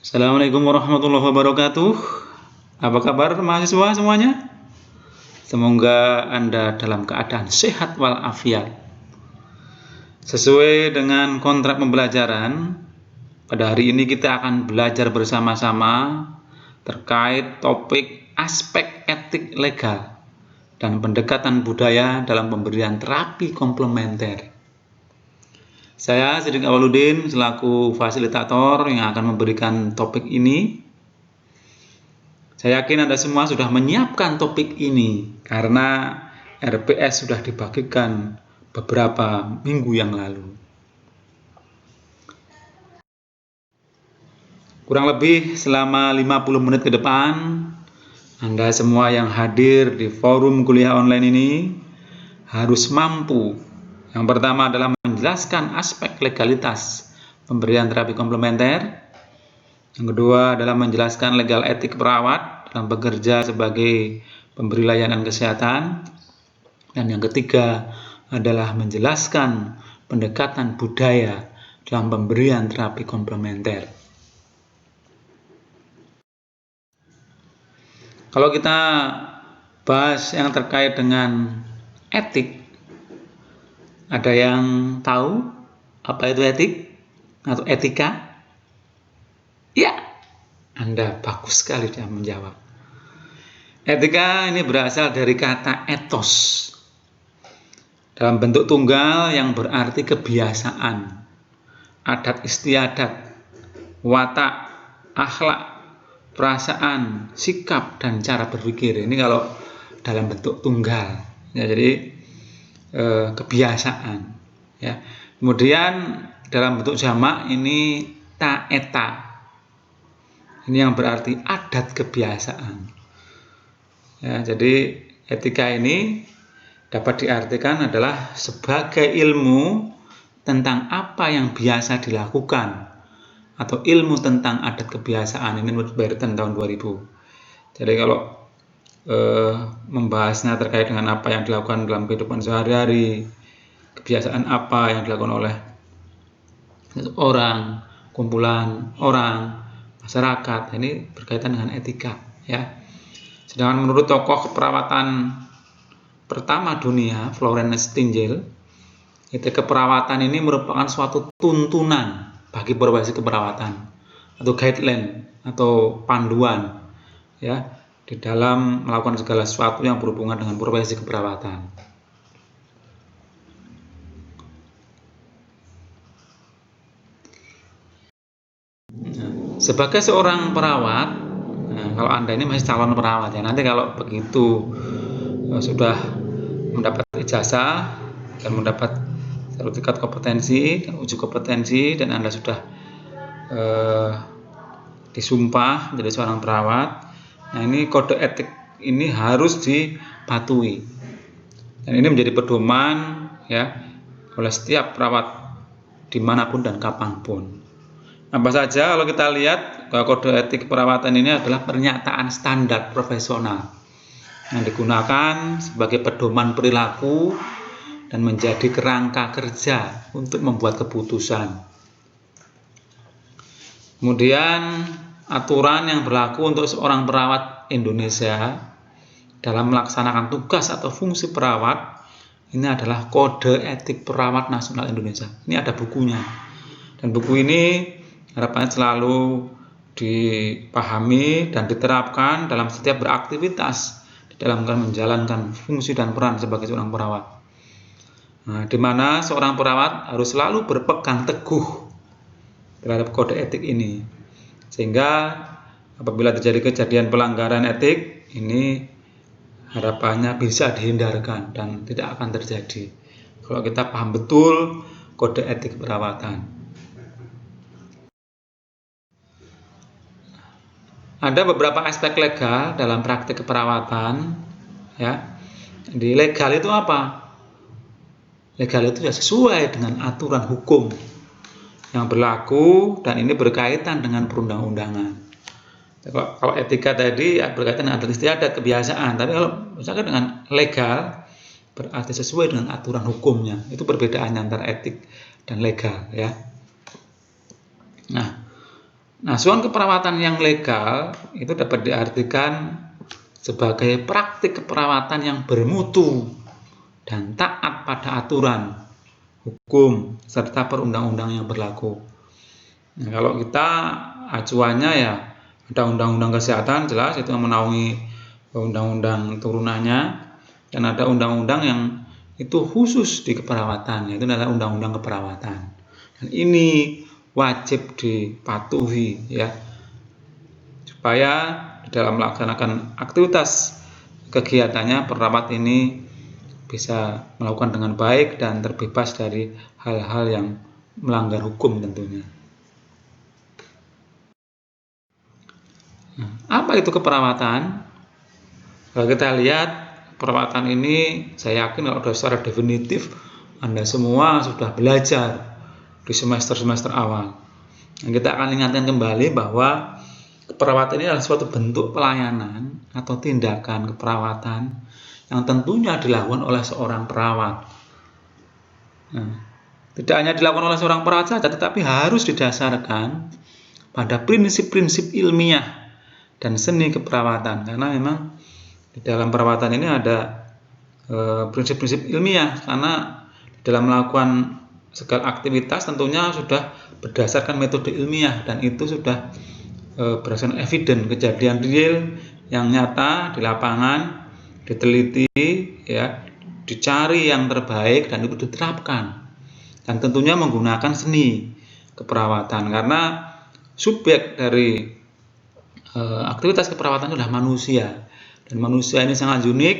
Assalamualaikum warahmatullahi wabarakatuh. Apa kabar mahasiswa semuanya? Semoga Anda dalam keadaan sehat walafiat. Sesuai dengan kontrak pembelajaran, pada hari ini kita akan belajar bersama-sama terkait topik aspek etik legal dan pendekatan budaya dalam pemberian terapi komplementer. Saya Siddiq Awaludin selaku fasilitator yang akan memberikan topik ini. Saya yakin Anda semua sudah menyiapkan topik ini karena RPS sudah dibagikan beberapa minggu yang lalu. Kurang lebih selama 50 menit ke depan, Anda semua yang hadir di forum kuliah online ini harus mampu. Yang pertama adalah menjelaskan aspek legalitas pemberian terapi komplementer. Yang kedua adalah menjelaskan legal etik perawat dalam bekerja sebagai pemberi layanan kesehatan. Dan yang ketiga adalah menjelaskan pendekatan budaya dalam pemberian terapi komplementer. Kalau kita bahas yang terkait dengan etik, ada yang tahu apa itu etik atau etika? Ya, Anda bagus sekali dia menjawab. Etika ini berasal dari kata etos dalam bentuk tunggal yang berarti kebiasaan, adat istiadat, watak, akhlak, perasaan, sikap, dan cara berpikir. Ini kalau dalam bentuk tunggal, ya, jadi kebiasaan. Ya. Kemudian dalam bentuk jamak ini taeta. Ini yang berarti adat kebiasaan. Ya, jadi etika ini dapat diartikan adalah sebagai ilmu tentang apa yang biasa dilakukan atau ilmu tentang adat kebiasaan. Ini menurut Burton tahun 2000. Jadi kalau membahasnya terkait dengan apa yang dilakukan dalam kehidupan sehari-hari, kebiasaan apa yang dilakukan oleh orang, kumpulan orang, masyarakat, ini berkaitan dengan etika, ya. Sedangkan menurut tokoh keperawatan pertama dunia, Florence Nightingale, etika keperawatan ini merupakan suatu tuntunan bagi profesi keperawatan atau guideline atau panduan, ya, di dalam melakukan segala sesuatu yang berhubungan dengan profesi keperawatan. Sebagai seorang perawat, kalau Anda ini masih calon perawat, ya, nanti kalau begitu sudah mendapat ijazah dan mendapat sertifikat kompetensi dan uji kompetensi dan Anda sudah disumpah menjadi seorang perawat, nah ini kode etik ini harus dipatuhi dan ini menjadi pedoman, ya, oleh setiap perawat dimanapun dan kapanpun. Apa saja kalau kita lihat kode etik perawatan ini adalah pernyataan standar profesional yang digunakan sebagai pedoman perilaku dan menjadi kerangka kerja untuk membuat keputusan. Kemudian aturan yang berlaku untuk seorang perawat Indonesia dalam melaksanakan tugas atau fungsi perawat ini adalah Kode Etik Perawat Nasional Indonesia. Ini ada bukunya. Dan buku ini harapannya selalu dipahami dan diterapkan dalam setiap beraktivitas di dalam menjalankan fungsi dan peran sebagai seorang perawat. Nah, di mana seorang perawat harus selalu berpegang teguh terhadap kode etik ini, sehingga apabila terjadi kejadian pelanggaran etik ini harapannya bisa dihindarkan dan tidak akan terjadi kalau kita paham betul kode etik perawatan. Ada beberapa aspek legal dalam praktik keperawatan, ya. Di legal itu apa? Legal itu ya sesuai dengan aturan hukum yang berlaku dan ini berkaitan dengan perundang-undangan. Kalau etika tadi ya berkaitan dengan adat istiadat, kebiasaan, tapi kalau misalkan dengan legal berarti sesuai dengan aturan hukumnya. Itu perbedaannya antara etik dan legal, ya. Nah, Nah, asuhan keperawatan yang legal itu dapat diartikan sebagai praktik keperawatan yang bermutu dan taat pada aturan, hukum, serta perundang-undang yang berlaku. Nah, kalau kita acuannya ya ada undang-undang kesehatan jelas itu yang menaungi undang-undang turunannya, dan ada undang-undang yang itu khusus di keperawatan, yaitu adalah undang-undang keperawatan. Dan ini wajib dipatuhi ya, supaya dalam melaksanakan aktivitas kegiatannya perawat ini bisa melakukan dengan baik dan terbebas dari hal-hal yang melanggar hukum tentunya. Nah, apa itu keperawatan? Kalau kita lihat keperawatan ini, saya yakin kalau sudah secara definitif Anda semua sudah belajar di semester-semester awal. Dan kita akan ingatkan kembali bahwa keperawatan ini adalah suatu bentuk pelayanan atau tindakan keperawatan yang tentunya dilakukan oleh seorang perawat. Nah, tidak hanya dilakukan oleh seorang perawat saja, tetapi harus didasarkan pada prinsip-prinsip ilmiah dan seni keperawatan, karena memang di dalam perawatan ini ada prinsip-prinsip ilmiah, karena dalam melakukan segala aktivitas tentunya sudah berdasarkan metode ilmiah, dan itu sudah berdasarkan evidence, kejadian real yang nyata di lapangan, diteliti ya, dicari yang terbaik dan itu diterapkan, dan tentunya menggunakan seni keperawatan, karena subjek dari aktivitas keperawatan adalah manusia, dan manusia ini sangat unik,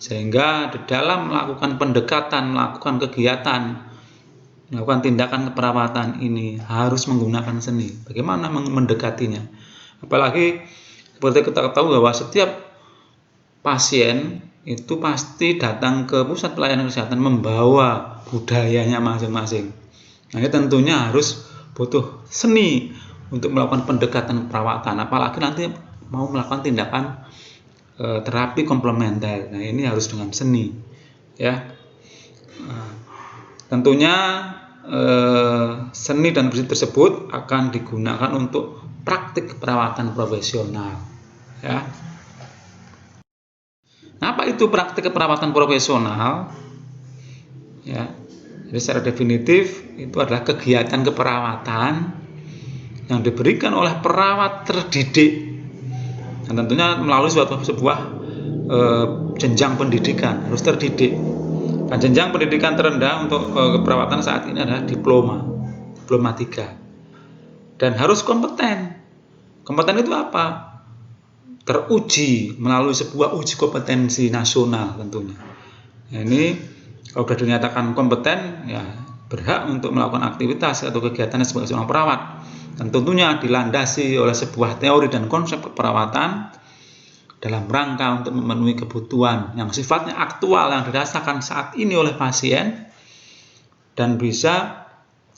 sehingga di dalam melakukan pendekatan, melakukan kegiatan, melakukan tindakan keperawatan ini harus menggunakan seni. Bagaimana mendekatinya? Apalagi seperti kita ketahui bahwa setiap pasien itu pasti datang ke pusat pelayanan kesehatan membawa budayanya masing-masing. Nah, ini tentunya harus butuh seni untuk melakukan pendekatan perawatan, apalagi nanti mau melakukan tindakan terapi komplementer. Nah, ini harus dengan seni ya. Tentunya seni dan prinsip tersebut akan digunakan untuk praktik perawatan profesional ya. Nah, apa itu praktik keperawatan profesional ya? Jadi secara definitif itu adalah kegiatan keperawatan yang diberikan oleh perawat terdidik, dan tentunya melalui sebuah jenjang pendidikan, harus terdidik. Dan jenjang pendidikan terendah untuk keperawatan saat ini adalah diploma 3, dan harus kompeten. Kompeten itu apa? Teruji melalui sebuah uji kompetensi nasional tentunya. Nah, ini kalau sudah dinyatakan kompeten ya berhak untuk melakukan aktivitas atau kegiatan sebagai seorang perawat, dan tentunya dilandasi oleh sebuah teori dan konsep keperawatan dalam rangka untuk memenuhi kebutuhan yang sifatnya aktual yang dirasakan saat ini oleh pasien, dan bisa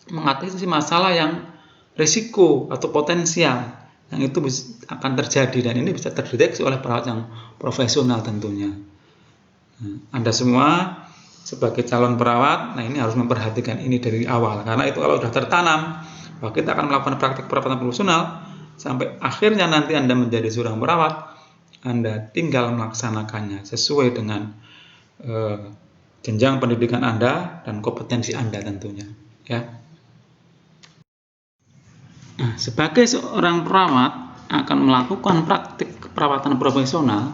mengatasi masalah yang risiko atau potensial yang itu akan terjadi, dan ini bisa terdeteksi oleh perawat yang profesional tentunya. Anda semua sebagai calon perawat, nah ini harus memperhatikan ini dari awal, karena itu kalau sudah tertanam bahwa kita akan melakukan praktik perawatan profesional sampai akhirnya nanti Anda menjadi seorang perawat, Anda tinggal melaksanakannya sesuai dengan jenjang pendidikan Anda dan kompetensi Anda tentunya ya. Nah, sebagai seorang perawat akan melakukan praktik keperawatan profesional,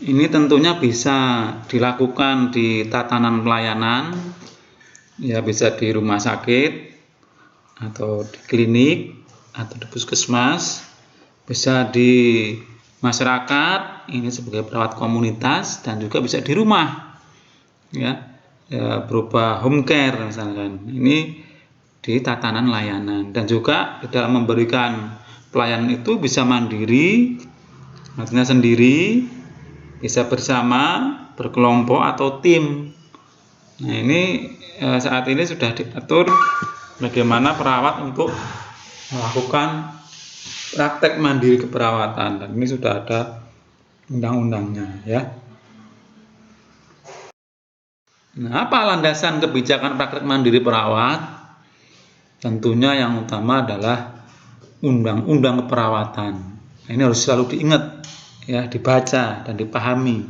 ini tentunya bisa dilakukan di tatanan pelayanan ya, bisa di rumah sakit atau di klinik atau di puskesmas, bisa di masyarakat ini sebagai perawat komunitas, dan juga bisa di rumah ya, berupa home care misalkan. Ini di tatanan layanan, dan juga di dalam memberikan pelayanan itu bisa mandiri, artinya sendiri, bisa bersama, berkelompok atau tim. Nah, ini saat ini sudah diatur bagaimana perawat untuk melakukan praktek mandiri keperawatan, dan ini sudah ada undang-undangnya ya. Nah, apa landasan kebijakan praktek mandiri perawat? Tentunya yang utama adalah undang-undang keperawatan. Nah, ini harus selalu diingat, ya, dibaca dan dipahami,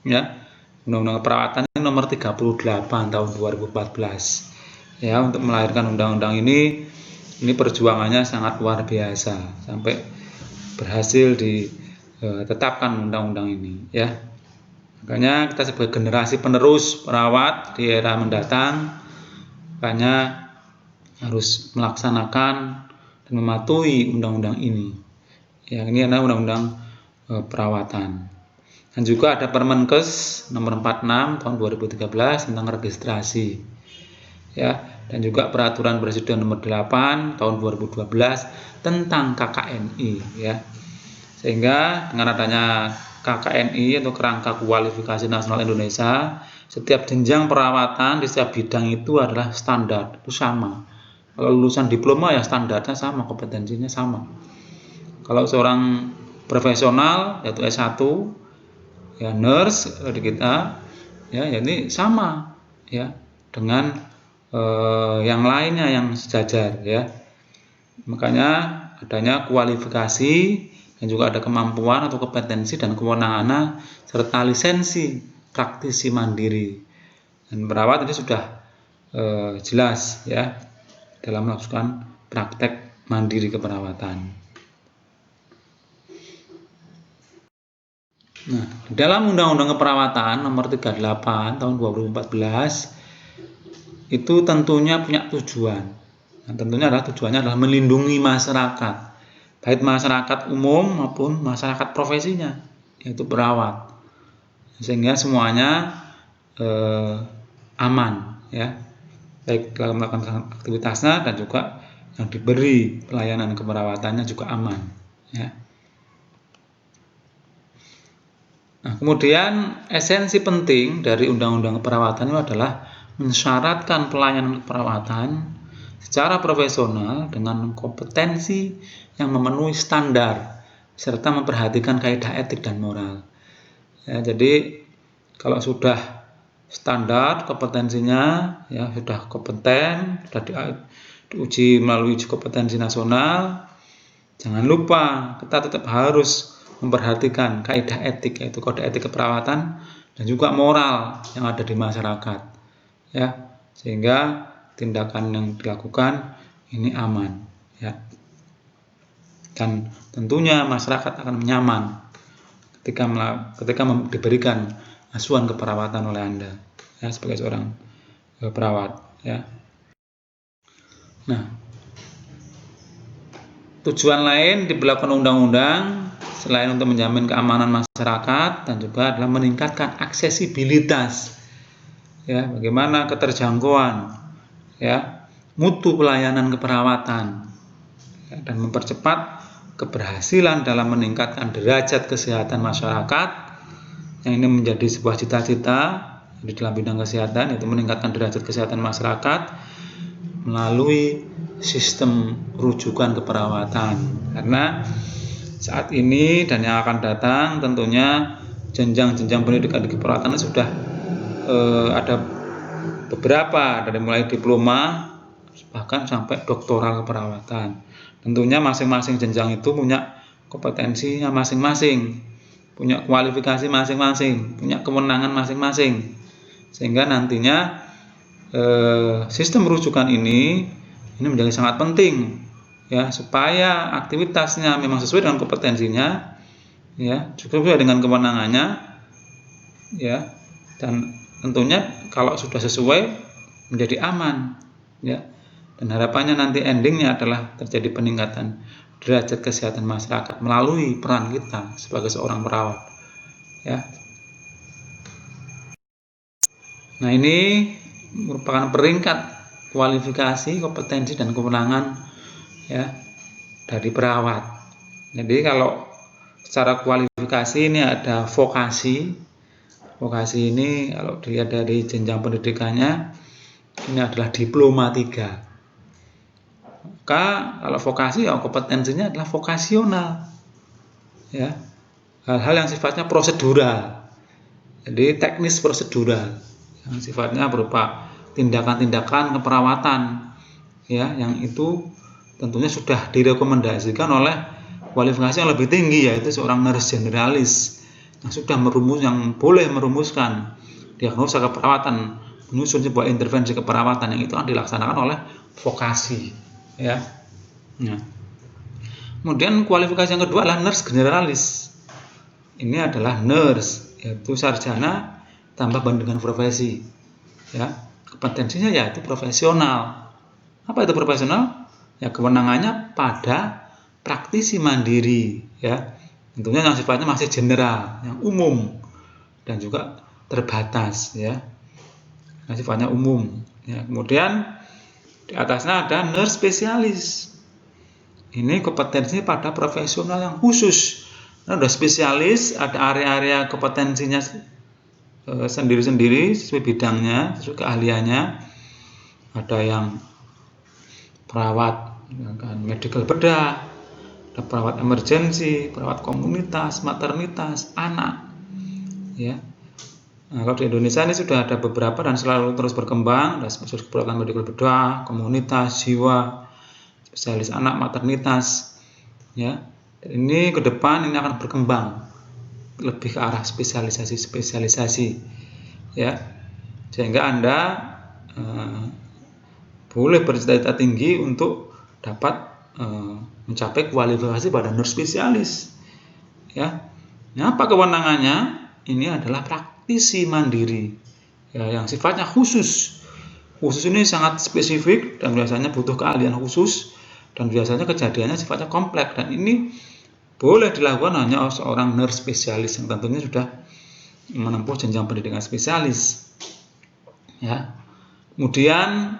ya. Undang-undang keperawatan ini nomor 38 tahun 2014. Ya, untuk melahirkan undang-undang ini perjuangannya sangat luar biasa sampai berhasil ditetapkan undang-undang ini, ya. Makanya kita sebagai generasi penerus perawat di era mendatang, makanya harus melaksanakan dan mematuhi undang-undang ini. Ya, ini adalah undang-undang perawatan. Dan juga ada Permenkes nomor 46 tahun 2013 tentang registrasi. Ya, dan juga peraturan Presiden nomor 8 tahun 2012 tentang KKNI, ya. Sehingga dengan adanya KKNI atau Kerangka Kualifikasi Nasional Indonesia, setiap jenjang perawatan di setiap bidang itu adalah standar, itu sama. Kalau lulusan diploma ya standarnya sama, kompetensinya sama. Kalau seorang profesional yaitu S1, ya nurse di kita, ya ini sama, ya dengan yang lainnya yang sejajar, ya. Makanya adanya kualifikasi dan juga ada kemampuan atau kompetensi dan kewenangan serta lisensi praktisi mandiri. Dan perawat ini sudah jelas, ya, dalam melakukan praktek mandiri keperawatan. Nah, dalam Undang-Undang Keperawatan nomor 38 tahun 2014 itu tentunya punya tujuan. Nah, tentunya tujuannya adalah melindungi masyarakat, baik masyarakat umum maupun masyarakat profesinya, yaitu perawat, sehingga semuanya aman, ya, baik dalam melakukan aktivitasnya dan juga yang diberi pelayanan keperawatannya juga aman, ya. Nah, kemudian esensi penting dari Undang-Undang Keperawatan itu adalah mensyaratkan pelayanan keperawatan secara profesional dengan kompetensi yang memenuhi standar serta memperhatikan kaidah etik dan moral. Ya, jadi kalau sudah standar kompetensinya, ya sudah kompeten, sudah diuji melalui uji kompetensi nasional, jangan lupa kita tetap harus memperhatikan kaidah etik, yaitu kode etik keperawatan dan juga moral yang ada di masyarakat, ya, sehingga tindakan yang dilakukan ini aman, ya, dan tentunya masyarakat akan nyaman ketika diberikan asuhan keperawatan oleh Anda, ya, sebagai seorang perawat, ya. Nah, tujuan lain diberlakukan undang-undang selain untuk menjamin keamanan masyarakat dan juga adalah meningkatkan aksesibilitas, ya, bagaimana keterjangkauan, ya, mutu pelayanan keperawatan, ya, dan mempercepat keberhasilan dalam meningkatkan derajat kesehatan masyarakat, yang ini menjadi sebuah cita-cita di dalam bidang kesehatan, yaitu meningkatkan derajat kesehatan masyarakat melalui sistem rujukan keperawatan. Karena saat ini dan yang akan datang tentunya jenjang-jenjang pendidikan di keperawatan sudah ada beberapa, dari mulai diploma bahkan sampai doktoral keperawatan. Tentunya masing-masing jenjang itu punya kompetensinya masing-masing, punya kualifikasi masing-masing, punya kewenangan masing-masing, sehingga nantinya sistem rujukan ini menjadi sangat penting, ya, supaya aktivitasnya memang sesuai dengan kompetensinya, ya, juga sesuai dengan kewenangannya, ya, dan tentunya kalau sudah sesuai menjadi aman, ya, dan harapannya nanti endingnya adalah terjadi peningkatan derajat kesehatan masyarakat melalui peran kita sebagai seorang perawat, ya. Nah, ini merupakan peringkat kualifikasi, kompetensi dan kewenangan, ya, dari perawat. Jadi kalau secara kualifikasi ini ada vokasi. Vokasi ini kalau dilihat dari jenjang pendidikannya ini adalah diploma 3. Maka kalau vokasi, ya, kompetensinya adalah vokasional, ya, hal-hal yang sifatnya prosedural, jadi teknis prosedural yang sifatnya berupa tindakan-tindakan keperawatan, ya, yang itu tentunya sudah direkomendasikan oleh kualifikasi yang lebih tinggi, yaitu seorang nurse generalis yang sudah boleh merumuskan diagnosa keperawatan, menyusun sebuah intervensi keperawatan yang itu akan dilaksanakan oleh vokasi, ya. Nah, kemudian kualifikasi yang kedua adalah nurse generalis. Ini adalah nurse, yaitu sarjana tambah bandingan profesi, ya. Kompetensinya yaitu profesional. Apa itu profesional? Ya, kewenangannya pada praktisi mandiri, ya. Tentunya yang sifatnya masih general, yang umum dan juga terbatas, ya. Yang sifatnya umum, ya. Kemudian di atasnya ada nurse spesialis. Ini kompetensinya pada profesional yang khusus. Nah, ada spesialis, ada area-area kompetensinya sendiri-sendiri sesuai bidangnya, sesuai keahliannya. Ada yang perawat medical bedah, ada perawat emergensi, perawat komunitas, maternitas, anak, ya. Nah, kalau di Indonesia ini sudah ada beberapa dan selalu terus berkembang. Ada spesialis perawatan medical bedah, komunitas, jiwa, spesialis anak, maternitas, ya. Dan ini ke depan ini akan berkembang lebih ke arah spesialisasi, ya, sehingga Anda boleh bercita-cita tinggi untuk dapat mencapai kualifikasi pada nurse spesialis, ya. Nah, apa kewenangannya? Ini adalah praktisi mandiri, ya, yang sifatnya khusus. Khusus ini sangat spesifik dan biasanya butuh keahlian khusus dan biasanya kejadiannya sifatnya kompleks, dan ini boleh dilakukan hanya oleh seorang nurse spesialis yang tentunya sudah menempuh jenjang pendidikan spesialis, ya. Kemudian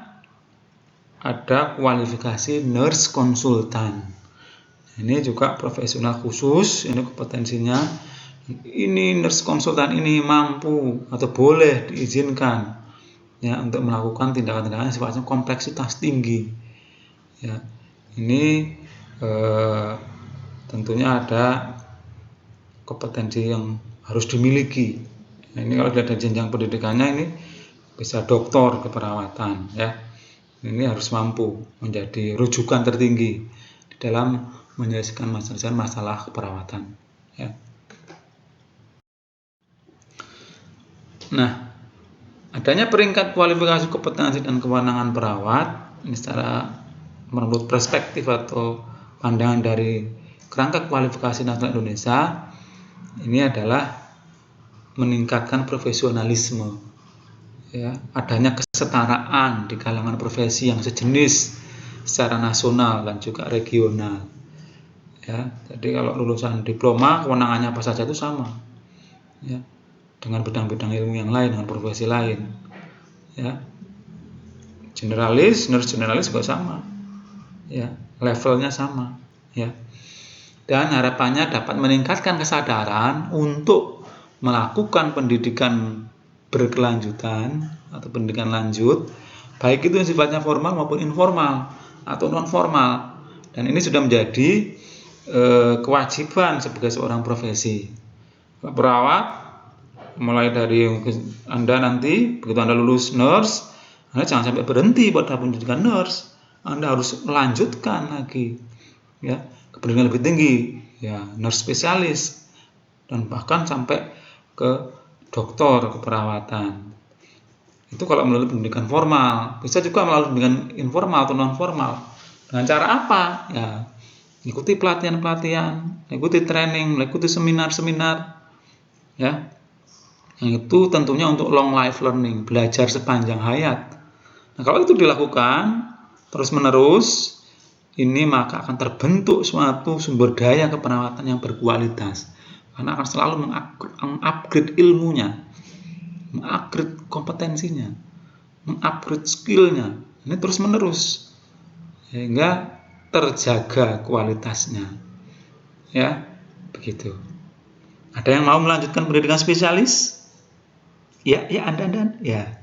ada kualifikasi nurse konsultan. Ini juga profesional khusus, ini kompetensinya. Ini nurse konsultan ini mampu atau boleh diizinkan, ya, untuk melakukan tindakan-tindakan yang sifatnya kompleksitas tinggi, ya. Ini tentunya ada kompetensi yang harus dimiliki. Nah, ini kalau ada jenjang pendidikannya ini bisa doktor keperawatan, ya. Ini harus mampu menjadi rujukan tertinggi di dalam menyelesaikan masalah keperawatan, ya. Nah, adanya peringkat kualifikasi kompetensi dan kewenangan perawat ini secara menurut perspektif atau pandangan dari kerangka kualifikasi nasional Indonesia ini adalah meningkatkan profesionalisme, ya, adanya kesetaraan di kalangan profesi yang sejenis secara nasional dan juga regional, ya. Jadi kalau lulusan diploma kewenangannya apa saja itu sama, ya, dengan bidang-bidang ilmu yang lain, dengan profesi lain, ya. Generalis, nurse generalis juga sama, ya, levelnya sama, ya. Dan harapannya dapat meningkatkan kesadaran untuk melakukan pendidikan berkelanjutan atau pendidikan lanjut, baik itu yang sifatnya formal maupun informal atau non formal. Dan ini sudah menjadi kewajiban sebagai seorang profesi. Perawat, mulai dari Anda nanti begitu Anda lulus nurse, Anda jangan sampai berhenti pada pendidikan nurse. Anda harus melanjutkan lagi, ya, ke pendidikan lebih tinggi, ya, nurse spesialis, dan bahkan sampai ke doktor keperawatan. Itu kalau melalui pendidikan formal. Bisa juga melalui pendidikan informal atau non formal. Dengan cara apa? Ya, ikuti pelatihan-pelatihan, ikuti training, ikuti seminar-seminar, ya. Yang itu tentunya untuk long life learning, belajar sepanjang hayat. Nah, kalau itu dilakukan terus-menerus, ini maka akan terbentuk suatu sumber daya keperawatan yang berkualitas, karena akan selalu mengupgrade ilmunya, mengupgrade kompetensinya, mengupgrade skillnya. Ini terus-menerus sehingga terjaga kualitasnya, ya, begitu. Ada yang mau melanjutkan pendidikan spesialis? Ya, Anda, ya.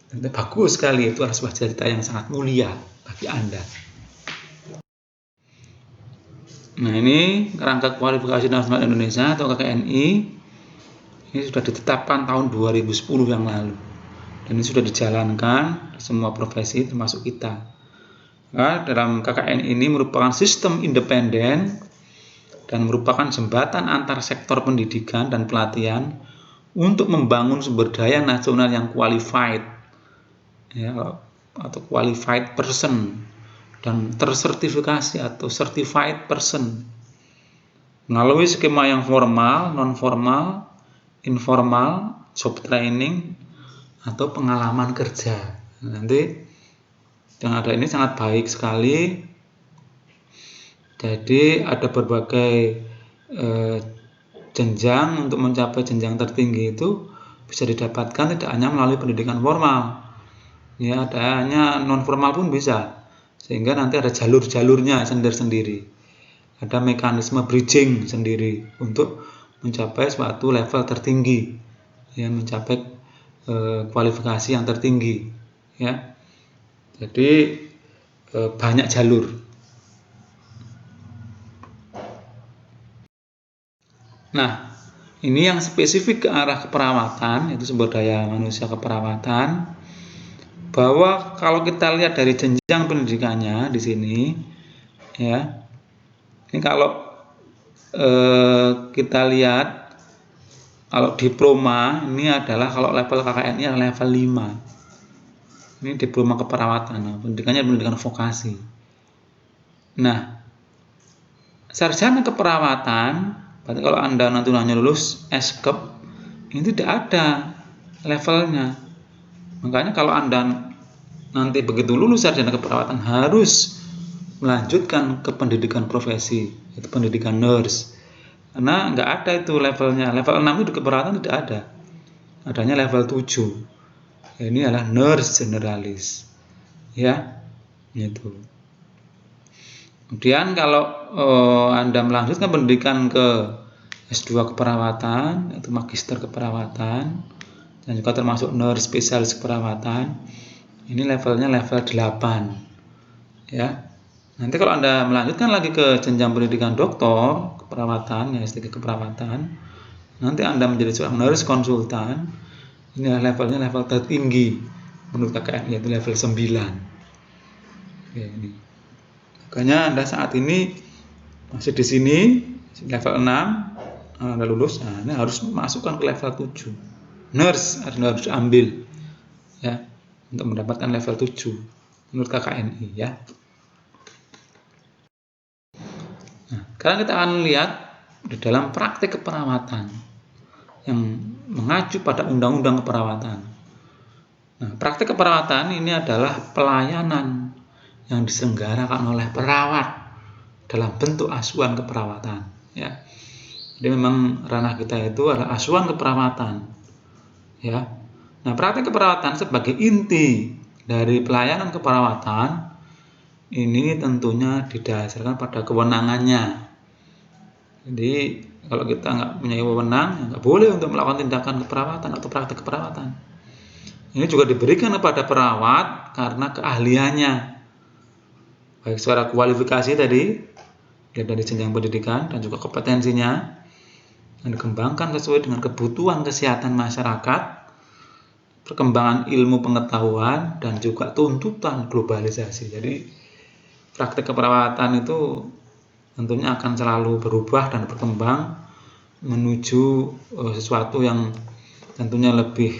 Tentu bagus sekali, itu adalah sebuah cerita yang sangat mulia bagi Anda. Nah, ini kerangka kualifikasi nasional Indonesia atau KKNI ini sudah ditetapkan tahun 2010 yang lalu, dan ini sudah dijalankan di semua profesi termasuk kita. Nah, dalam KKN ini merupakan sistem independen dan merupakan jembatan antar sektor pendidikan dan pelatihan untuk membangun sumber daya nasional yang qualified, ya, atau qualified person dan tersertifikasi atau certified person melalui skema yang formal, non formal, informal, job training atau pengalaman kerja. Nanti yang ada ini sangat baik sekali. Jadi ada berbagai jenjang untuk mencapai jenjang tertinggi itu bisa didapatkan tidak hanya melalui pendidikan formal, ya, ada hanya non formal pun bisa, sehingga nanti ada jalur-jalurnya sendiri-sendiri, ada mekanisme bridging sendiri untuk mencapai suatu level tertinggi, ya, mencapai kualifikasi yang tertinggi, ya. Jadi banyak jalur. Nah, ini yang spesifik ke arah keperawatan, yaitu sumber daya manusia keperawatan. Bahwa kalau kita lihat dari jenjang pendidikannya di sini, ya, ini kalau kita lihat, kalau diploma ini adalah kalau level KKN ini adalah level 5. Ini diploma keperawatan, nah, pendidikannya pendidikan vokasi. Nah, sarjana keperawatan, berarti kalau Anda nanti hanya lulus S.Kep, ini tidak ada levelnya. Makanya kalau Anda nanti begitu lulus sarjana keperawatan harus melanjutkan ke pendidikan profesi, yaitu pendidikan nurse. Karena nggak ada itu levelnya. Level 6 itu di keperawatan tidak ada. Adanya level 7. Ini adalah nurse generalis. Ya, itu. Kemudian kalau Anda melanjutkan pendidikan ke S2 keperawatan, yaitu magister keperawatan, dan juga termasuk nurse spesialis keperawatan, ini levelnya level 8. Ya. Nanti kalau Anda melanjutkan lagi ke jenjang pendidikan doktor keperawatan, ya, S3 keperawatan, nanti Anda menjadi seorang nurse konsultan. Ini adalah levelnya level tertinggi menurut KKN, yaitu level 9. Oke, ini. Makanya Anda saat ini masih di sini level 6, Anda lulus, nah, ini harus masukkan ke level 7. Nurse harus ambil, ya, untuk mendapatkan level 7 menurut KKNI, ya. Nah, sekarang kita akan lihat di dalam praktik keperawatan yang mengacu pada undang-undang keperawatan. Nah, praktik keperawatan ini adalah pelayanan yang diselenggarakan oleh perawat dalam bentuk asuhan keperawatan, ya. Jadi memang ranah kita itu adalah asuhan keperawatan, ya. Nah, praktik keperawatan sebagai inti dari pelayanan keperawatan ini tentunya didasarkan pada kewenangannya. Jadi kalau kita nggak punya wewenang, nggak boleh untuk melakukan tindakan keperawatan atau praktik keperawatan. Ini juga diberikan kepada perawat karena keahliannya, baik secara kualifikasi tadi, dari jenjang pendidikan, dan juga kompetensinya yang dikembangkan sesuai dengan kebutuhan kesehatan masyarakat, perkembangan ilmu pengetahuan, dan juga tuntutan globalisasi. Jadi praktik keperawatan itu tentunya akan selalu berubah dan berkembang menuju sesuatu yang tentunya lebih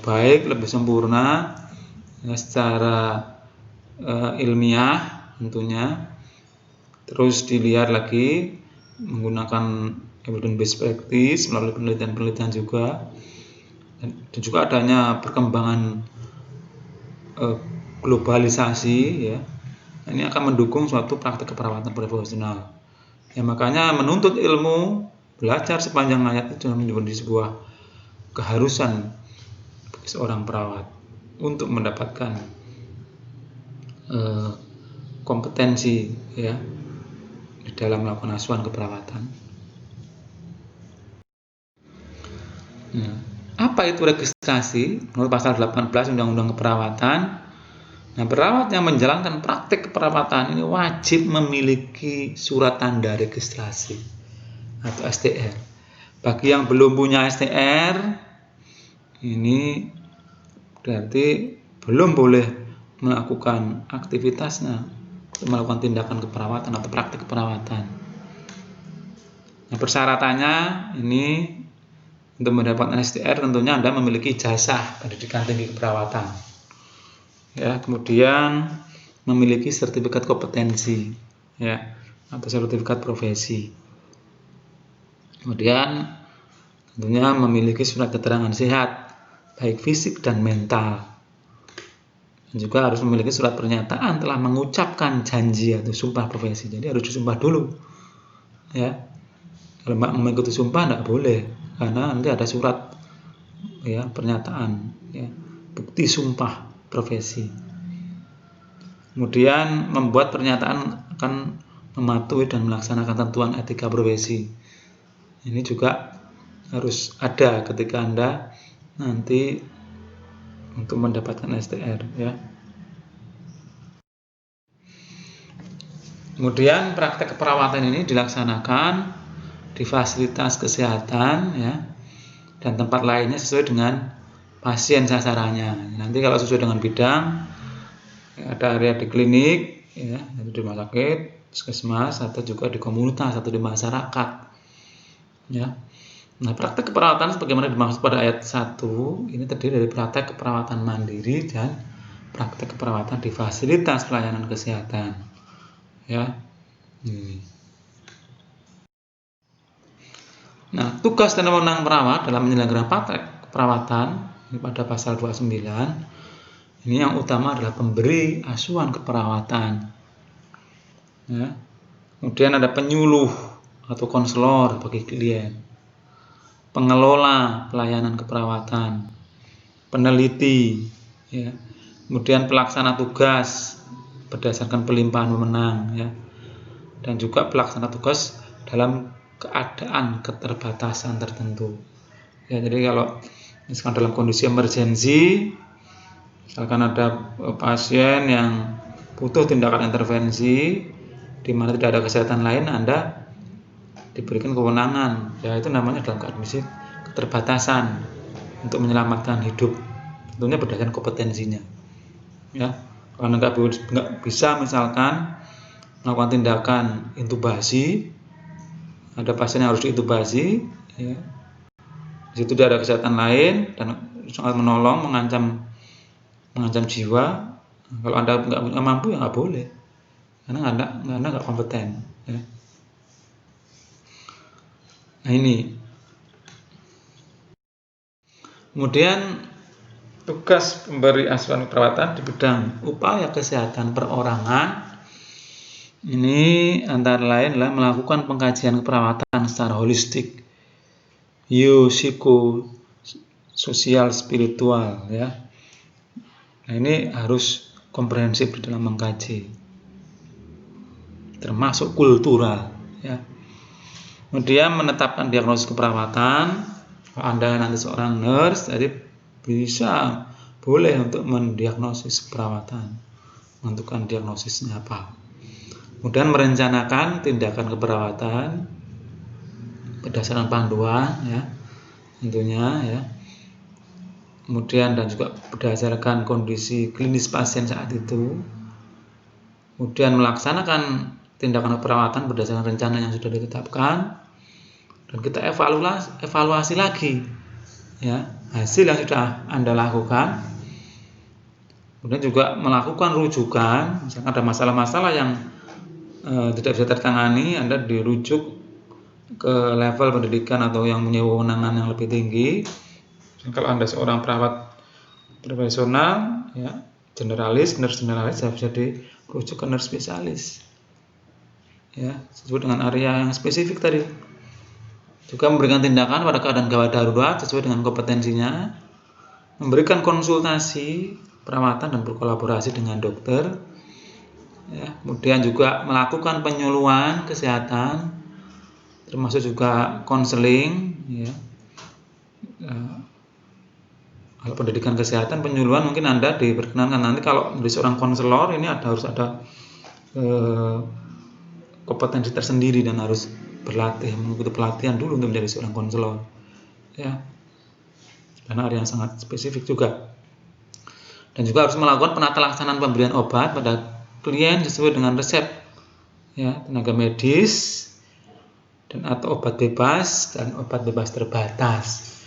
baik, lebih sempurna, ya, secara ilmiah tentunya. Terus dilihat lagi menggunakan evidence based practice melalui penelitian-penelitian juga, dan juga adanya perkembangan globalisasi, ya. Ini akan mendukung suatu praktik keperawatan profesional. Ya, makanya menuntut ilmu, belajar sepanjang hayat itu menjadi sebuah keharusan bagi seorang perawat untuk mendapatkan kompetensi, ya, di dalam melakukan asuhan keperawatan. Nah, apa itu registrasi? Menurut pasal 18 Undang-Undang Keperawatan, nah, perawat yang menjalankan praktik keperawatan ini wajib memiliki surat tanda registrasi atau STR. Bagi yang belum punya STR, ini berarti belum boleh melakukan aktivitasnya, untuk melakukan tindakan keperawatan atau praktik keperawatan. Nah, persyaratannya ini untuk mendapatkan STR tentunya Anda memiliki ijazah pendidikan tinggi keperawatan. Ya, kemudian memiliki sertifikat kompetensi, ya, atau sertifikat profesi. Kemudian tentunya memiliki surat keterangan sehat, baik fisik dan mental. Dan juga harus memiliki surat pernyataan telah mengucapkan janji atau sumpah profesi. Jadi harus disumpah dulu. Ya. Kalau mengikuti sumpah tidak boleh, karena nanti ada surat, ya, pernyataan, ya, bukti sumpah profesi. Kemudian membuat pernyataan akan mematuhi dan melaksanakan ketentuan etika profesi. Ini juga harus ada ketika Anda nanti untuk mendapatkan STR, ya. Kemudian praktek keperawatan ini dilaksanakan di fasilitas kesehatan, ya, dan tempat lainnya sesuai dengan pasien sasarannya. Nanti kalau sesuai dengan bidang, ada area di klinik, ya, di rumah sakit, puskesmas, atau juga di komunitas atau di masyarakat, ya. Nah, praktek keperawatan sebagaimana dimaksud pada ayat 1 ini terdiri dari praktek keperawatan mandiri dan praktek keperawatan di fasilitas pelayanan kesehatan, ya. Nah, tugas dan wewenang perawat dalam menyelenggarakan praktek keperawatan ini pada pasal 29 ini yang utama adalah pemberi asuhan keperawatan, ya. Kemudian ada penyuluh atau konselor bagi klien, pengelola pelayanan keperawatan, peneliti, ya. Kemudian pelaksana tugas berdasarkan pelimpahan wewenang, ya. Dan juga pelaksana tugas dalam keadaan keterbatasan tertentu. Ya, jadi kalau misalkan dalam kondisi emergensi, misalkan ada pasien yang butuh tindakan intervensi di mana tidak ada kesehatan lain, Anda diberikan kewenangan, ya, itu namanya dalam kondisi keterbatasan untuk menyelamatkan hidup, tentunya berdasarkan kompetensinya, ya. Kalau nggak bisa misalkan melakukan tindakan intubasi, ada pasien yang harus diintubasi, ya, di situ tidak ada kesehatan lain dan sangat menolong, mengancam jiwa. Kalau Anda nggak mampu, ya nggak boleh, karena Anda nggak kompeten, ya. Nah, ini kemudian tugas pemberi asuhan keperawatan di bidang upaya kesehatan perorangan ini antara lain adalah melakukan pengkajian keperawatan secara holistik, psiko-sosial, spiritual, ya. Nah, ini harus komprehensif di dalam mengkaji, termasuk kultural, ya. Kemudian menetapkan diagnosis keperawatan. Kalau Anda nanti seorang nurse, jadi boleh untuk mendiagnosis keperawatan, menentukan diagnosisnya apa. Kemudian merencanakan tindakan keperawatan berdasarkan panduan, ya, tentunya, ya. Kemudian dan juga berdasarkan kondisi klinis pasien saat itu. Kemudian melaksanakan tindakan keperawatan berdasarkan rencana yang sudah ditetapkan, dan kita evaluasi lagi, ya, hasil yang sudah Anda lakukan. Kemudian juga melakukan rujukan, misalkan ada masalah-masalah yang tidak bisa tertangani, Anda dirujuk ke level pendidikan atau yang punya wewenangan yang lebih tinggi. Dan kalau Anda seorang perawat profesional, ya, nurse generalis, bisa dirujuk ke nurse spesialis, ya, sesuai dengan area yang spesifik tadi. Juga memberikan tindakan pada keadaan gawat darurat sesuai dengan kompetensinya, memberikan konsultasi perawatan dan berkolaborasi dengan dokter, ya. Kemudian juga melakukan penyuluhan kesehatan, termasuk juga konseling, ya. Kalau pendidikan kesehatan penyuluhan mungkin Anda diperkenankan nanti kalau menjadi seorang konselor ini harus ada kompetensi tersendiri dan harus mengikuti pelatihan dulu untuk menjadi seorang konselor, ya, karena ada yang sangat spesifik juga. Dan juga harus melakukan penata laksanaan pemberian obat pada klien sesuai dengan resep ya, tenaga medis dan atau obat bebas dan obat bebas terbatas.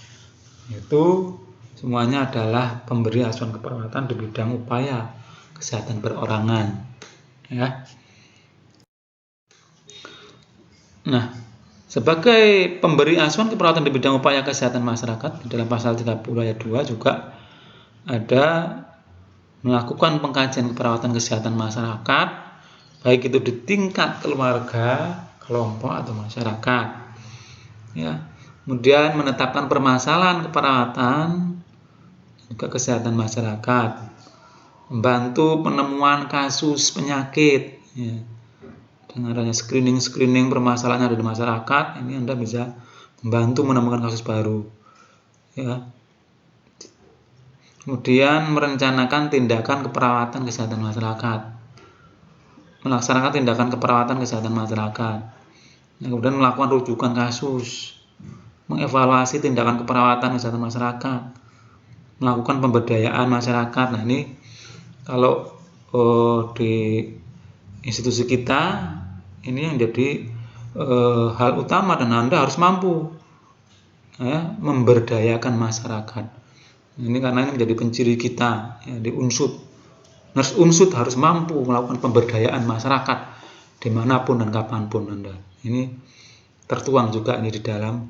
Itu semuanya adalah pemberi asuhan keperawatan di bidang upaya kesehatan perorangan ya. Nah, sebagai pemberi asuhan keperawatan di bidang upaya kesehatan masyarakat, di dalam pasal 30 ayat 2 juga ada melakukan pengkajian keperawatan kesehatan masyarakat, baik itu di tingkat keluarga, kelompok atau masyarakat. Ya. Kemudian menetapkan permasalahan keperawatan juga kesehatan masyarakat, membantu penemuan kasus penyakit. Ya. Dengan adanya screening permasalahan yang ada di masyarakat, ini Anda bisa membantu menemukan kasus baru. Ya. Kemudian merencanakan tindakan keperawatan kesehatan masyarakat, melaksanakan tindakan keperawatan kesehatan masyarakat. Kemudian melakukan rujukan kasus, mengevaluasi tindakan keperawatan kesehatan masyarakat, melakukan pemberdayaan masyarakat. Nah ini kalau di institusi kita ini yang jadi hal utama, dan Anda harus mampu ya, memberdayakan masyarakat. Ini karena ini menjadi penciri kita ya, di Unsud. Nurse Unsud harus mampu melakukan pemberdayaan masyarakat dimanapun dan kapanpun Anda. Ini tertuang juga ini di dalam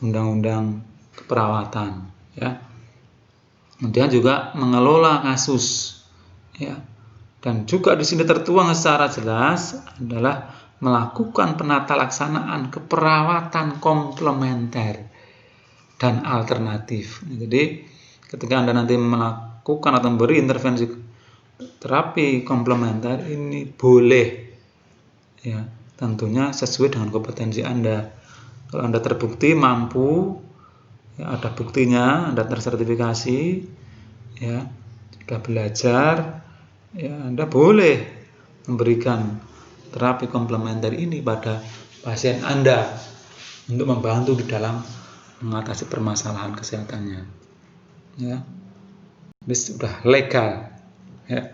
Undang-Undang Keperawatan ya. Kemudian juga mengelola kasus ya. Dan juga di sini tertuang secara jelas adalah melakukan penata laksanaan keperawatan komplementer dan alternatif. Jadi ketika Anda nanti melakukan atau memberi intervensi terapi komplementer, ini boleh ya, tentunya sesuai dengan kompetensi Anda. Kalau Anda terbukti mampu, ya, ada buktinya, Anda tersertifikasi, ya, sudah belajar, ya, Anda boleh memberikan terapi komplementer ini pada pasien Anda untuk membantu di dalam mengatasi permasalahan kesehatannya. Ya, ini sudah legal. Ya.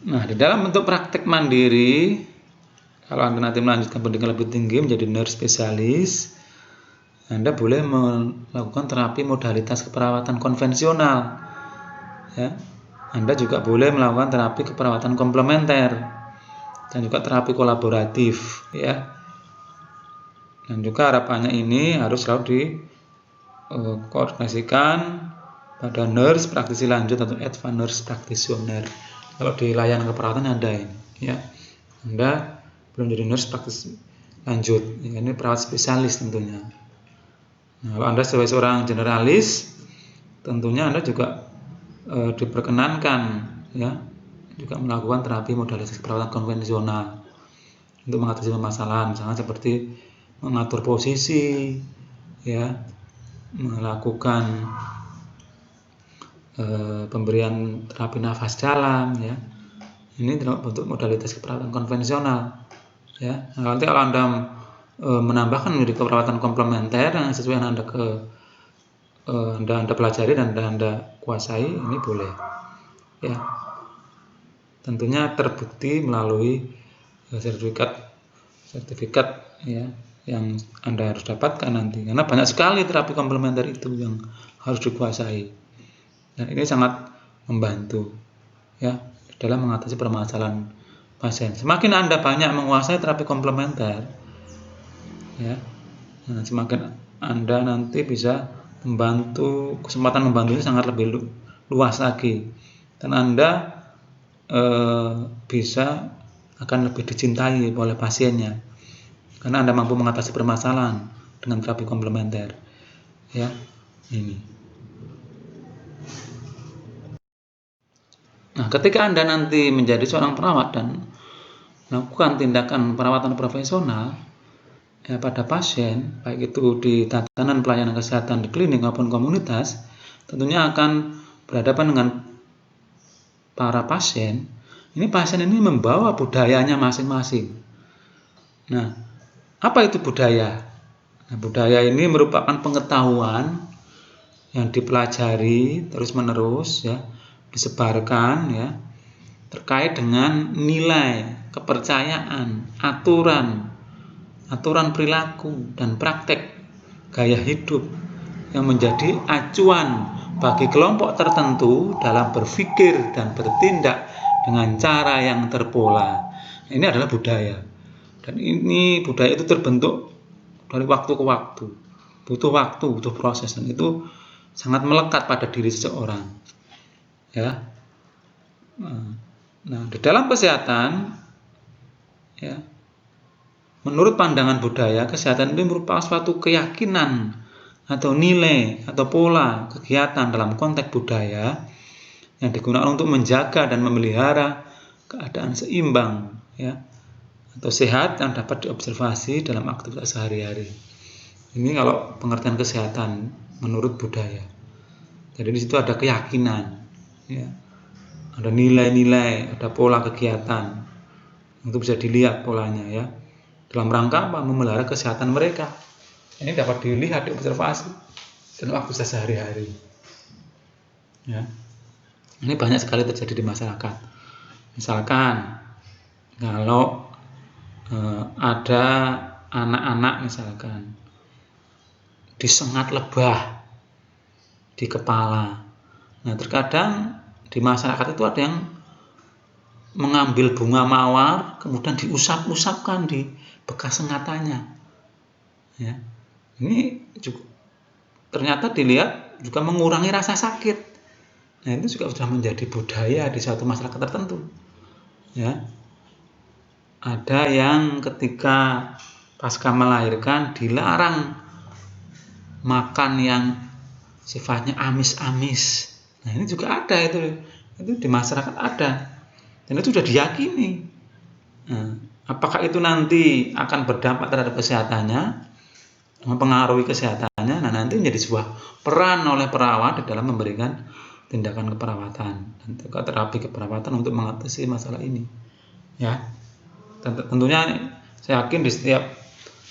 Nah, di dalam bentuk praktek mandiri, kalau Anda nanti melanjutkan pendidikan lebih tinggi menjadi nurse spesialis, Anda boleh melakukan terapi modalitas keperawatan konvensional. Ya. Anda juga boleh melakukan terapi keperawatan komplementer dan juga terapi kolaboratif. Ya. Dan juga harapannya ini harus selalu dikoordinasikan pada nurse praktisi lanjut atau advanced nurse practitioner. Kalau di layanan keperawatan ada ini, ya, Anda belum jadi nurse praktisi lanjut, ya, ini perawat spesialis tentunya. Nah, kalau Anda sebagai seorang generalis, tentunya Anda juga diperkenankan, ya, juga melakukan terapi modalitas keperawatan konvensional untuk mengatasi permasalahan, misalnya seperti mengatur posisi, ya, melakukan pemberian terapi nafas dalam, ya. Ini bentuk modalitas keperawatan konvensional, ya. Nah, nanti kalau Anda menambahkan menjadi keperawatan komplementer yang sesuai yang Anda pelajari dan Anda kuasai, ini boleh, ya. Tentunya terbukti melalui sertifikat, ya, yang Anda harus dapatkan nanti, karena banyak sekali terapi komplementer itu yang harus dikuasai, dan ini sangat membantu, ya, dalam mengatasi permasalahan pasien. Semakin Anda banyak menguasai terapi komplementer, ya, nah, semakin Anda nanti bisa kesempatan membantunya sangat lebih luas lagi, dan Anda bisa akan lebih dicintai oleh pasiennya karena Anda mampu mengatasi permasalahan dengan terapi komplementer, ya. Ini. Nah, ketika Anda nanti menjadi seorang perawat dan melakukan tindakan perawatan profesional, ya, pada pasien, baik itu di tatanan pelayanan kesehatan di klinik maupun komunitas, tentunya akan berhadapan dengan para pasien. Ini pasien ini membawa budayanya masing-masing. Nah, apa itu budaya? Nah, budaya ini merupakan pengetahuan yang dipelajari terus-menerus ya, disebarkan ya, terkait dengan nilai, kepercayaan, aturan perilaku dan praktek gaya hidup yang menjadi acuan bagi kelompok tertentu dalam berpikir dan bertindak dengan cara yang terpola. Ini adalah budaya. Dan ini budaya itu terbentuk dari waktu ke waktu. Butuh waktu, butuh proses, dan itu sangat melekat pada diri seseorang. Ya. Nah, di dalam kesehatan ya, menurut pandangan budaya, kesehatan itu merupakan suatu keyakinan atau nilai atau pola kegiatan dalam konteks budaya yang digunakan untuk menjaga dan memelihara keadaan seimbang ya, atau sehat yang dapat diobservasi dalam aktivitas sehari-hari. Ini kalau pengertian kesehatan menurut budaya. Jadi di situ ada keyakinan, ya, ada nilai-nilai, ada pola kegiatan. Itu bisa dilihat polanya ya. Dalam rangka apa? Memelihara kesehatan mereka. Ini dapat dilihat, diobservasi dalam aktivitas sehari-hari. Ya. Ini banyak sekali terjadi di masyarakat. Misalkan kalau ada anak-anak misalkan disengat lebah di kepala. Nah, terkadang di masyarakat itu ada yang mengambil bunga mawar kemudian diusap-usapkan di bekas sengatannya. Ya. Ini juga ternyata dilihat juga mengurangi rasa sakit. Nah, itu juga sudah menjadi budaya di suatu masyarakat tertentu. Ya. Ada yang ketika pasca melahirkan dilarang makan yang sifatnya amis-amis. Nah, ini juga ada itu di masyarakat ada. Dan itu sudah diyakini. Nah, apakah itu nanti akan berdampak terhadap kesehatannya, mempengaruhi kesehatannya? Nah, nanti menjadi sebuah peran oleh perawat di dalam memberikan tindakan keperawatan dan terapi keperawatan untuk mengatasi masalah ini. Ya, tentunya saya yakin di setiap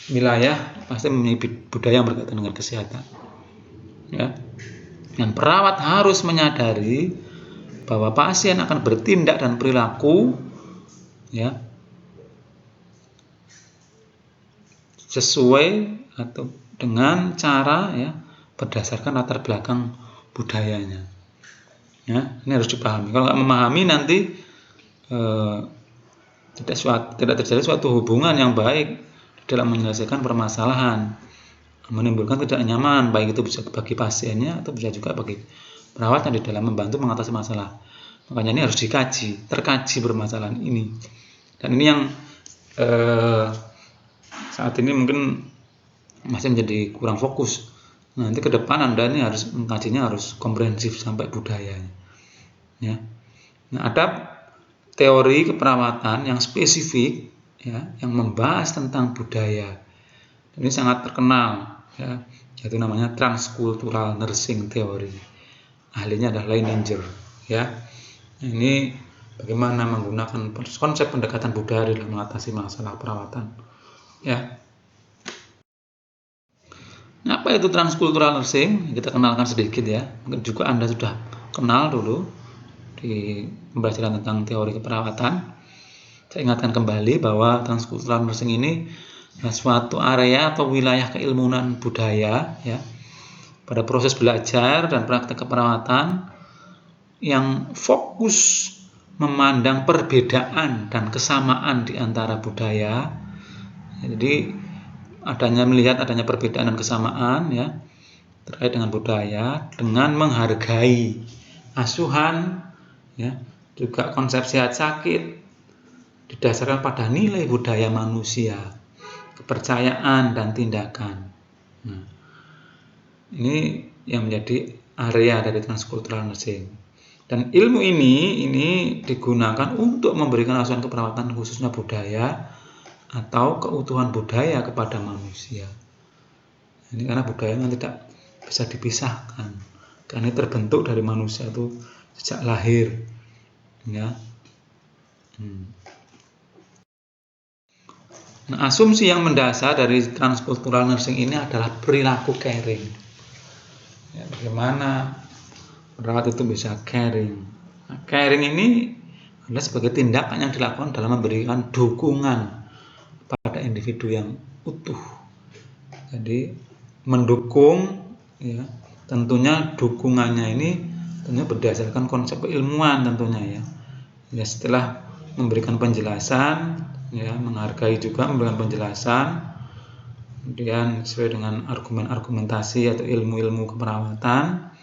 wilayah pasti memiliki budaya yang berkaitan dengan kesehatan. Ya. Dan perawat harus menyadari bahwa pasien akan bertindak dan perilaku ya sesuai atau dengan cara ya berdasarkan latar belakang budayanya. Ya, ini harus dipahami. Kalau nggak memahami nanti tidak terjadi suatu hubungan yang baik dalam menyelesaikan permasalahan, menimbulkan tidak nyaman, baik itu bisa bagi pasiennya atau bisa juga bagi perawatnya di dalam membantu mengatasi masalah. Makanya ini harus terkaji permasalahan ini. Dan ini yang saat ini mungkin masih menjadi kurang fokus. Nanti ke depan Anda ini harus mengkajinya harus komprehensif sampai budayanya. Ya. Nah, ada teori keperawatan yang spesifik ya, yang membahas tentang budaya. Ini sangat terkenal ya, yaitu namanya transcultural nursing theory. Ahlinya adalah Leininger ya. Ini bagaimana menggunakan konsep pendekatan budaya dalam mengatasi masalah perawatan. Ya. Nah, apa itu transcultural nursing? Kita kenalkan sedikit ya. Mungkin juga Anda sudah kenal dulu di pembelajaran tentang teori keperawatan. Saya ingatkan kembali bahwa transcultural nursing ini suatu area atau wilayah keilmuan budaya ya, pada proses belajar dan praktek keperawatan yang fokus memandang perbedaan dan kesamaan di antara budaya. Jadi melihat adanya perbedaan dan kesamaan ya terkait dengan budaya dengan menghargai asuhan ya, juga konsep sehat sakit didasarkan pada nilai budaya manusia, kepercayaan dan tindakan. Nah, ini yang menjadi area dari transcultural nursing. Dan ilmu ini digunakan untuk memberikan asuhan keperawatan khususnya budaya atau keutuhan budaya kepada manusia. Ini karena budaya yang tidak bisa dipisahkan, karena terbentuk dari manusia itu sejak lahir. Ya. Nah, asumsi yang mendasar dari transcultural nursing ini adalah perilaku caring. Ya, bagaimana perawat itu bisa caring? Nah, caring ini adalah sebagai tindakan yang dilakukan dalam memberikan dukungan pada individu yang utuh. Jadi mendukung, ya, tentunya dukungannya ini tentunya berdasarkan konsep ilmuwan tentunya, ya. Ya, setelah memberikan penjelasan, ya, menghargai juga memberikan penjelasan, kemudian sesuai dengan argumentasi atau ilmu-ilmu keperawatan,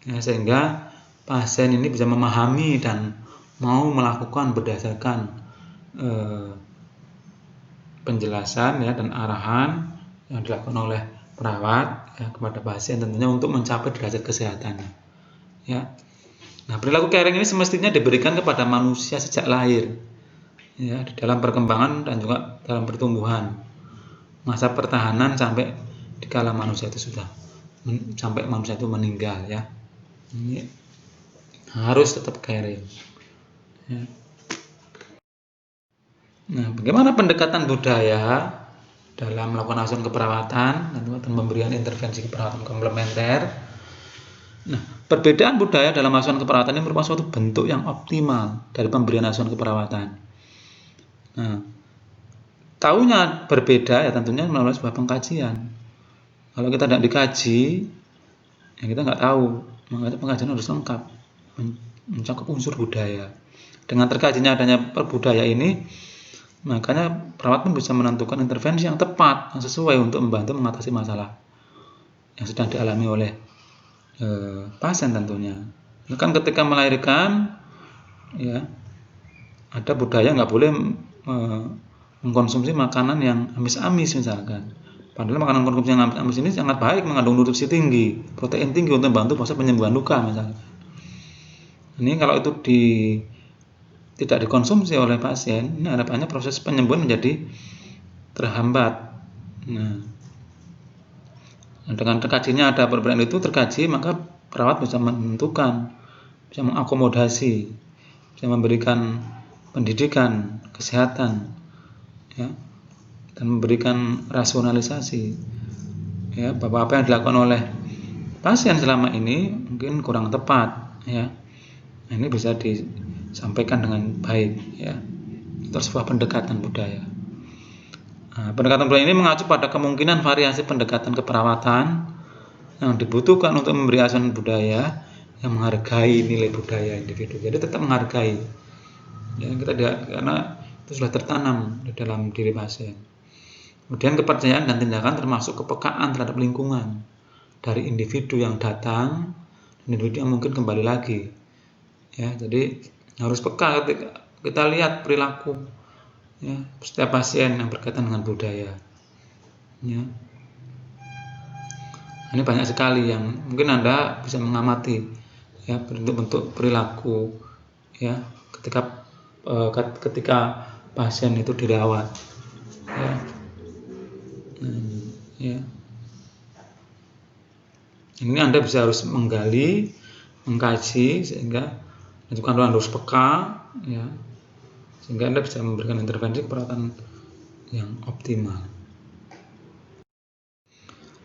ya, sehingga pasien ini bisa memahami dan mau melakukan berdasarkan penjelasan, ya, dan arahan yang dilakukan oleh perawat, ya, kepada pasien tentunya untuk mencapai derajat kesehatannya, ya. Nah, perilaku caring ini semestinya diberikan kepada manusia sejak lahir, ya, di dalam perkembangan dan juga dalam pertumbuhan, masa pertahanan sampai dikala manusia itu sudah sampai manusia itu meninggal, ya. Ini harus tetap caring, ya. Nah, bagaimana pendekatan budaya dalam melakukan asuhan keperawatan dan pemberian intervensi keperawatan komplementer? Nah, perbedaan budaya dalam asuhan keperawatan ini merupakan suatu bentuk yang optimal dari pemberian asuhan keperawatan. Nah, tahunya berbeda ya tentunya melalui sebuah pengkajian. Kalau kita tidak dikaji, ya kita nggak tahu. Makanya pengkajian harus lengkap, mencakup unsur budaya. Dengan terkajinya adanya perbudaya ini, makanya perawat pun bisa menentukan intervensi yang tepat, yang sesuai untuk membantu mengatasi masalah yang sedang dialami oleh pasien tentunya. Kan ketika melahirkan, ya, ada budaya nggak boleh mengkonsumsi makanan yang amis-amis misalkan. Padahal makanan konsumsi yang amis-amis ini sangat baik, mengandung nutrisi tinggi, protein tinggi untuk membantu proses penyembuhan luka misalkan. Ini kalau itu tidak dikonsumsi oleh pasien, ini harapannya proses penyembuhan menjadi terhambat. Nah, dengan terkajinya ada perbedaan itu terkaji, maka perawat bisa menentukan, bisa mengakomodasi, bisa memberikan pendidikan kesehatan, ya, dan memberikan rasionalisasi, ya, bahwa apa yang dilakukan oleh pasien selama ini mungkin kurang tepat, ya. Nah, ini bisa disampaikan dengan baik, ya. Itu sebuah pendekatan budaya. Nah, pendekatan budaya ini mengacu pada kemungkinan variasi pendekatan keperawatan yang dibutuhkan untuk memberi asuhan budaya yang menghargai nilai budaya individu. Jadi tetap menghargai, ya, kita tidak, karena itu sudah tertanam di dalam diri pasien. Kemudian kepercayaan dan tindakan termasuk kepekaan terhadap lingkungan dari individu yang datang dan individu yang mungkin kembali lagi, ya. Jadi harus peka ketika kita lihat perilaku, ya, setiap pasien yang berkaitan dengan budaya, ya. Ini banyak sekali yang mungkin Anda bisa mengamati, ya, bentuk-bentuk perilaku, ya, ketika pasien itu dirawat, ya. Ya. Ini Anda bisa harus menggali, mengkaji, sehingga juga Anda harus peka, ya, sehingga Anda bisa memberikan intervensi keperawatan yang optimal.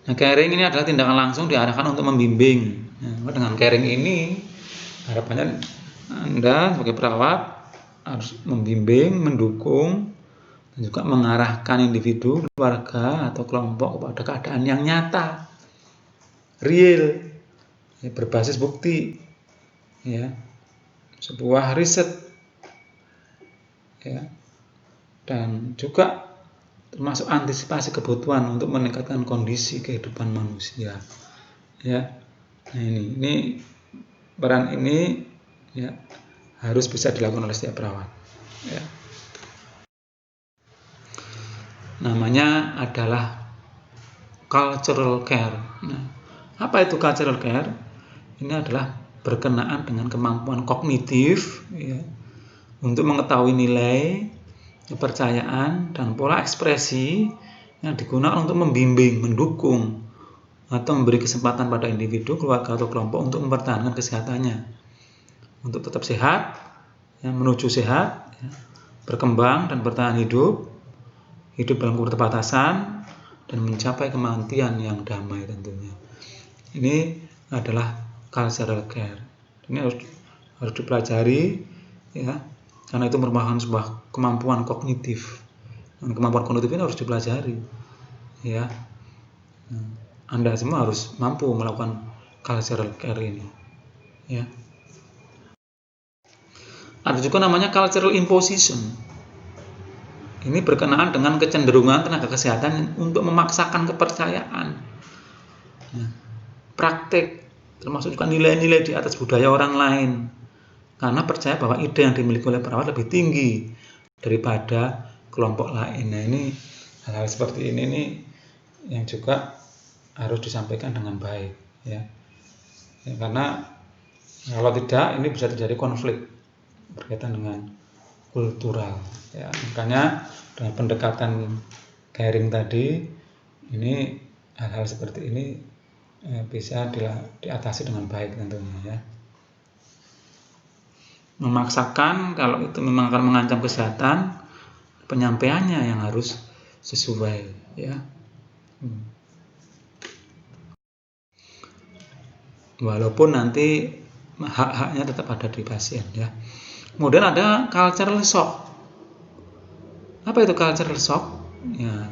Nah, caring ini adalah tindakan langsung diarahkan untuk membimbing. Nah, dengan caring ini harapannya Anda sebagai perawat harus membimbing, mendukung, dan juga mengarahkan individu, keluarga, atau kelompok kepada keadaan yang nyata, real, ya, berbasis bukti, ya, sebuah riset, ya, dan juga termasuk antisipasi kebutuhan untuk meningkatkan kondisi kehidupan manusia, ya. Nah, ini peran ini, ya, harus bisa dilakukan oleh setiap perawat, ya. Namanya adalah cultural care. Nah, apa itu cultural care? Ini adalah berkenaan dengan kemampuan kognitif, ya, untuk mengetahui nilai, kepercayaan, dan pola ekspresi yang digunakan untuk membimbing, mendukung, atau memberi kesempatan pada individu, keluarga, atau kelompok untuk mempertahankan kesehatannya, untuk tetap sehat, ya, menuju sehat, ya, berkembang dan bertahan hidup dalam keterbatasan, dan mencapai kematian yang damai tentunya. Ini adalah cultural care. Ini harus dipelajari, ya, karena itu merupakan sebuah kemampuan kognitif. Dan kemampuan kognitif ini harus dipelajari, ya. Anda semua harus mampu melakukan cultural care ini, ya. Ada juga namanya cultural imposition. Ini berkenaan dengan kecenderungan tenaga kesehatan untuk memaksakan kepercayaan, praktek, termasuk juga nilai-nilai di atas budaya orang lain, karena percaya bahwa ide yang dimiliki oleh perawat lebih tinggi daripada kelompok lain. Nah, ini hal-hal seperti ini nih yang juga harus disampaikan dengan baik, ya. Karena kalau tidak, ini bisa terjadi konflik berkaitan dengan kultural, ya. Makanya dengan pendekatan caring tadi, ini hal-hal seperti ini bisa diatasi dengan baik tentunya, ya. Memaksakan kalau itu memang akan mengancam kesehatan, penyampaiannya yang harus sesuai, ya. Walaupun nanti hak-haknya tetap ada di pasien, ya. Kemudian ada cultural shock. Apa itu cultural shock? Ya,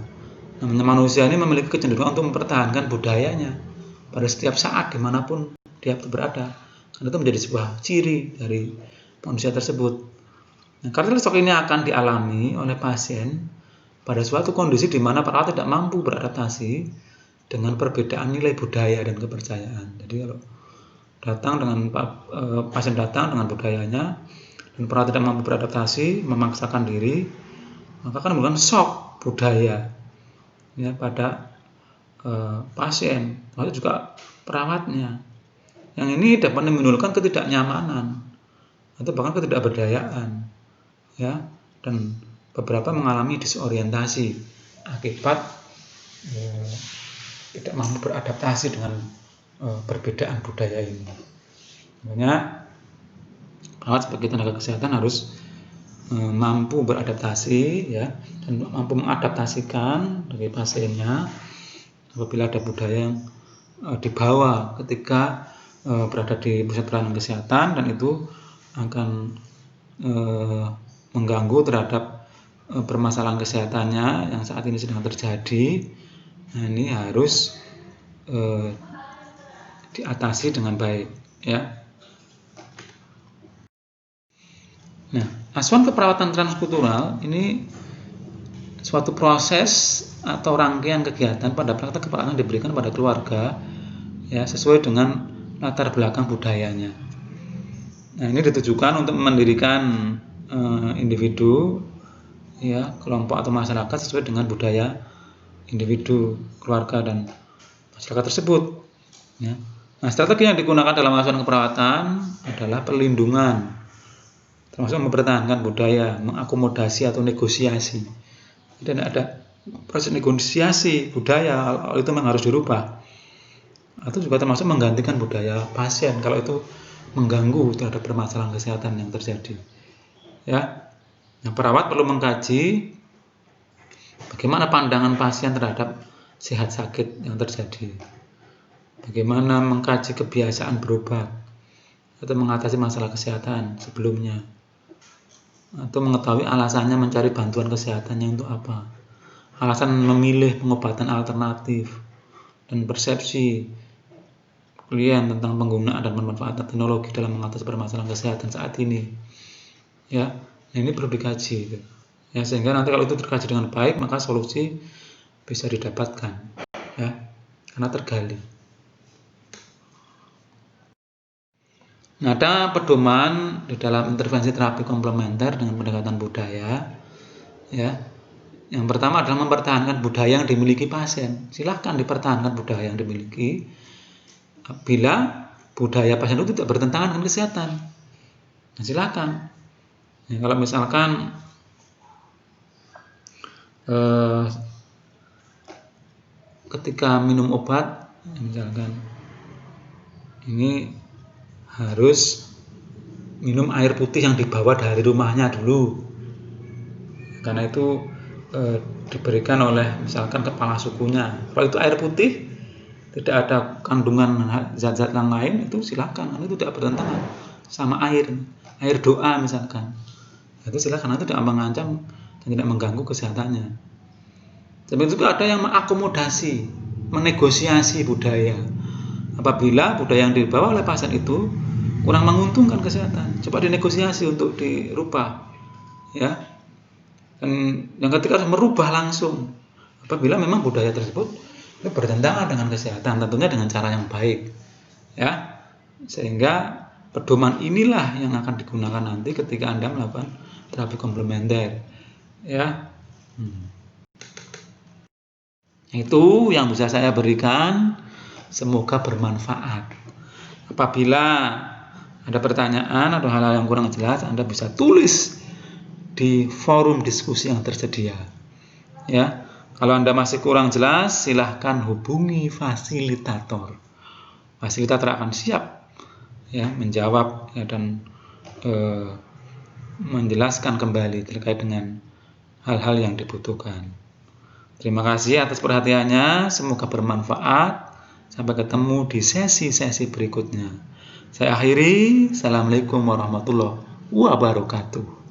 namanya manusia ini memiliki kecenderungan untuk mempertahankan budayanya pada setiap saat dimanapun dia berada. Karena itu menjadi sebuah ciri dari manusia tersebut. Nah, cultural shock ini akan dialami oleh pasien pada suatu kondisi di mana perawat tidak mampu beradaptasi dengan perbedaan nilai budaya dan kepercayaan. Jadi kalau pasien datang dengan budayanya dan perawat tidak mampu beradaptasi, memaksakan diri, maka akan menimbulkan shock budaya, ya, pada pasien, lalu juga perawatnya. Yang ini dapat menimbulkan ketidaknyamanan atau bahkan ketidakberdayaan, ya, dan beberapa mengalami disorientasi akibat tidak mampu beradaptasi dengan perbedaan budaya ini. Makanya perawat sebagai tenaga kesehatan harus mampu beradaptasi, ya, dan mampu mengadaptasikan dari pasiennya apabila ada budaya yang dibawa ketika berada di pusat pelayanan kesehatan, dan itu akan mengganggu terhadap permasalahan kesehatannya yang saat ini sedang terjadi. Nah, ini harus diatasi dengan baik, ya. Nah, asuhan keperawatan transkultural ini suatu proses atau rangkaian kegiatan pada praktek keperawatan diberikan pada keluarga, ya, sesuai dengan latar belakang budayanya. Nah, ini ditujukan untuk mendirikan individu, ya, kelompok atau masyarakat sesuai dengan budaya individu, keluarga, dan masyarakat tersebut, ya. Nah, strategi yang digunakan dalam asuhan keperawatan adalah perlindungan, termasuk mempertahankan budaya, mengakomodasi atau negosiasi. Dan ada proses negosiasi budaya, itu memang harus dirubah, atau juga termasuk menggantikan budaya pasien kalau itu mengganggu terhadap permasalahan kesehatan yang terjadi, ya. Nah, perawat perlu mengkaji bagaimana pandangan pasien terhadap sehat sakit yang terjadi, bagaimana mengkaji kebiasaan berobat atau mengatasi masalah kesehatan sebelumnya, atau mengetahui alasannya mencari bantuan kesehatannya untuk apa, alasan memilih pengobatan alternatif, dan persepsi klien tentang penggunaan dan pemanfaatan teknologi dalam mengatasi permasalahan kesehatan saat ini, ya. Nah, ini perlu dikaji, ya, sehingga nanti kalau itu terkaji dengan baik, maka solusi bisa didapatkan, ya, karena tergali. Nah, ada pedoman di dalam intervensi terapi komplementer dengan pendekatan budaya, ya. Yang pertama adalah mempertahankan budaya yang dimiliki pasien. Silahkan dipertahankan budaya yang dimiliki bila budaya pasien itu tidak bertentangan dengan kesehatan. Nah, silakan. Ya, kalau misalkan ketika minum obat, misalkan ini harus minum air putih yang dibawa dari rumahnya dulu, karena itu diberikan oleh misalkan kepala sukunya. Kalau itu air putih tidak ada kandungan zat-zat yang lain, itu silakan, itu tidak bertentangan sama air doa misalkan, itu silakan, itu tidak mengancam dan tidak mengganggu kesehatannya. Tapi juga ada yang mengakomodasi, menegosiasi budaya. Apabila budaya yang dibawa oleh pasien itu kurang menguntungkan kesehatan, coba dinegosiasi untuk dirubah, ya. Dan yang ketiga harus merubah langsung. Apabila memang budaya tersebut itu bertentangan dengan kesehatan, tentunya dengan cara yang baik, ya. Sehingga pedoman inilah yang akan digunakan nanti ketika Anda melakukan terapi komplementer, ya. Itu yang bisa saya berikan, semoga bermanfaat. Apabila ada pertanyaan atau hal-hal yang kurang jelas, Anda bisa tulis di forum diskusi yang tersedia, ya. Kalau Anda masih kurang jelas, silahkan hubungi fasilitator. Fasilitator akan siap, ya, menjawab, ya, dan menjelaskan kembali terkait dengan hal-hal yang dibutuhkan. Terima kasih atas perhatiannya, semoga bermanfaat. Sampai ketemu di sesi-sesi berikutnya. Saya akhiri, Assalamualaikum warahmatullahi wabarakatuh.